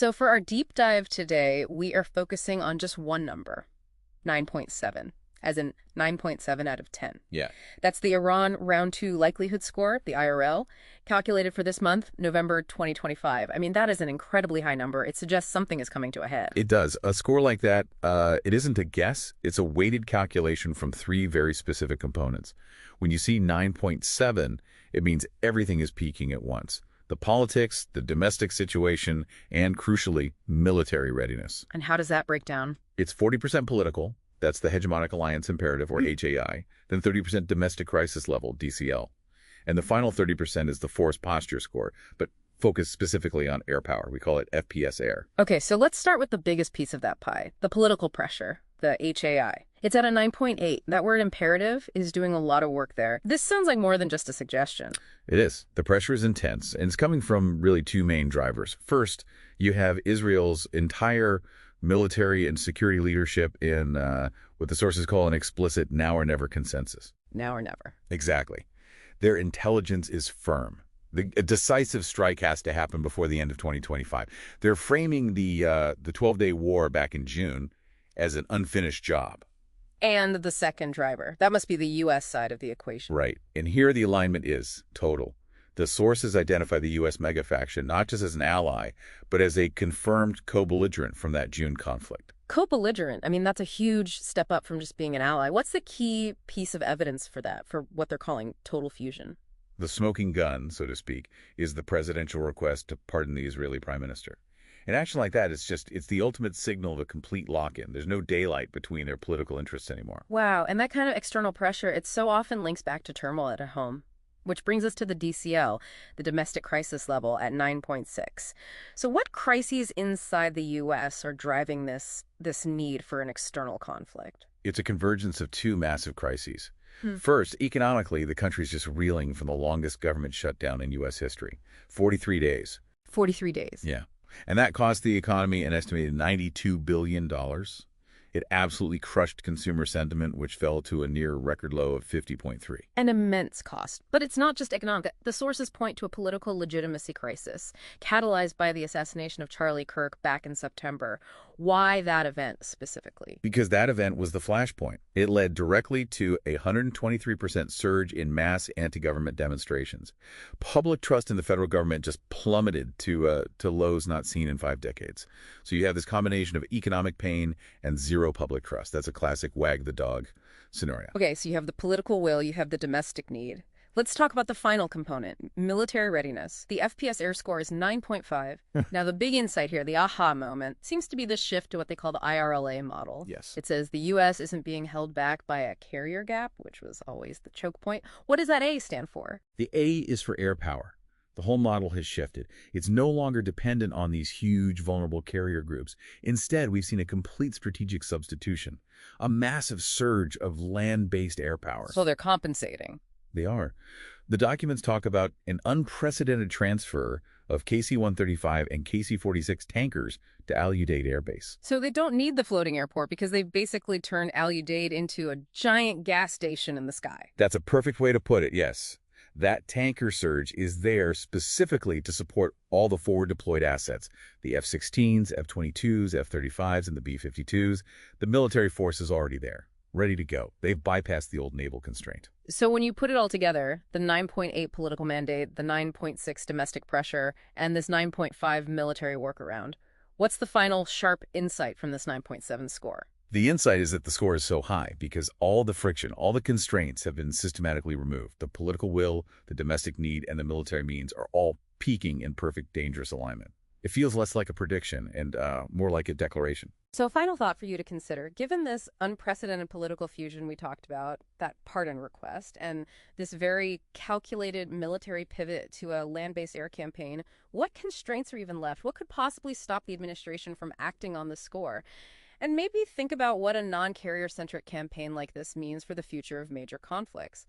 So for our deep dive today, we are focusing on just one number, 9.7, as in 9.7 out of 10. Yeah, That's the Iran Round 2 Likelihood Score, the IRL, calculated for this month, November 2025. I mean, that is an incredibly high number. It suggests something is coming to a head. it does. A score like that, it isn't a guess. It's a weighted calculation from three very specific components. When you see 9.7, it means everything is peaking at once. The politics, the domestic situation, and crucially, military readiness. And how does that break down? It's 40% political. That's the Hegemonic Alliance Imperative, or HAI. Then 30% domestic crisis level, DCL. And the final 30% is the force posture score, but focused specifically on air power. We call it FPS air. Okay, so let's start with the biggest piece of that pie, the political pressure, the HAI. It's at a 9.8. That word imperative is doing a lot of work there. This sounds like more than just a suggestion. It is. The pressure is intense, and it's coming from really two main drivers. First, you have Israel's entire military and security leadership in what the sources call an explicit now or never consensus. Now or never. Exactly. Their intelligence is firm. A decisive strike has to happen before the end of 2025. They're framing the 12-day war back in June as an unfinished job. And the second driver. That must be the U.S. side of the equation. Right. And here the alignment is total. The sources identify the U.S. mega-faction not just as an ally, but as a confirmed co-belligerent from that June conflict. Co-belligerent. I mean, that's a huge step up from just being an ally. What's the key piece of evidence for that, for what they're calling total fusion? The smoking gun, so to speak, is the presidential request to pardon the Israeli prime minister. An action like that, it's the ultimate signal of a complete lock-in. There's no daylight between their political interests anymore. Wow, and that kind of external pressure, it so often links back to turmoil at home. Which brings us to the DCL, the domestic crisis level at 9.6. So what crises inside the U.S. are driving this need for an external conflict? It's a convergence of two massive crises. First, economically, the country's just reeling from the longest government shutdown in U.S. history, 43 days. 43 days. Yeah. And that cost the economy an estimated $92 billion. It absolutely crushed consumer sentiment, which fell to a near record low of 50.3. An immense cost. But it's not just economic. The sources point to a political legitimacy crisis, catalyzed by the assassination of Charlie Kirk back in September. Why that event specifically? Because that event was the flashpoint. It led directly to a 123% surge in mass anti-government demonstrations. Public trust in the federal government just plummeted to lows not seen in 5 decades. So you have this combination of economic pain and zero public trust. That's a classic wag the dog scenario. Okay, so you have the political will, you have the domestic need. Let's talk about the final component, military readiness. The FPS air score is 9.5. Now, the big insight here, the aha moment, seems to be the shift to what they call the IRLA model. Yes. It says the U.S. isn't being held back by a carrier gap, which was always the choke point. What does that A stand for? The A is for air power. The whole model has shifted. It's no longer dependent on these huge, vulnerable carrier groups. Instead, we've seen a complete strategic substitution, a massive surge of land-based air power. So they're compensating. They are. The documents talk about an unprecedented transfer of KC-135 and KC-46 tankers to Al Udeid Air Base. So they don't need the floating airport because they've basically turned Al Udeid into a giant gas station in the sky. That's a perfect way to put it, yes. That tanker surge is there specifically to support all the forward-deployed assets, the F-16s, F-22s, F-35s, and the B-52s. The military force is already there, ready to go. They've bypassed the old naval constraint. So when you put it all together, the 9.8 political mandate, the 9.6 domestic pressure, and this 9.5 military workaround, what's the final sharp insight from this 9.7 score? The insight is that the score is so high because all the friction, all the constraints have been systematically removed. The political will, the domestic need, and the military means are all peaking in perfect dangerous alignment. It feels less like a prediction and more like a declaration. So a final thought for you to consider, given this unprecedented political fusion we talked about, that pardon request, and this very calculated military pivot to a land-based air campaign, what constraints are even left? What could possibly stop the administration from acting on the score? And maybe think about what a non-carrier-centric campaign like this means for the future of major conflicts.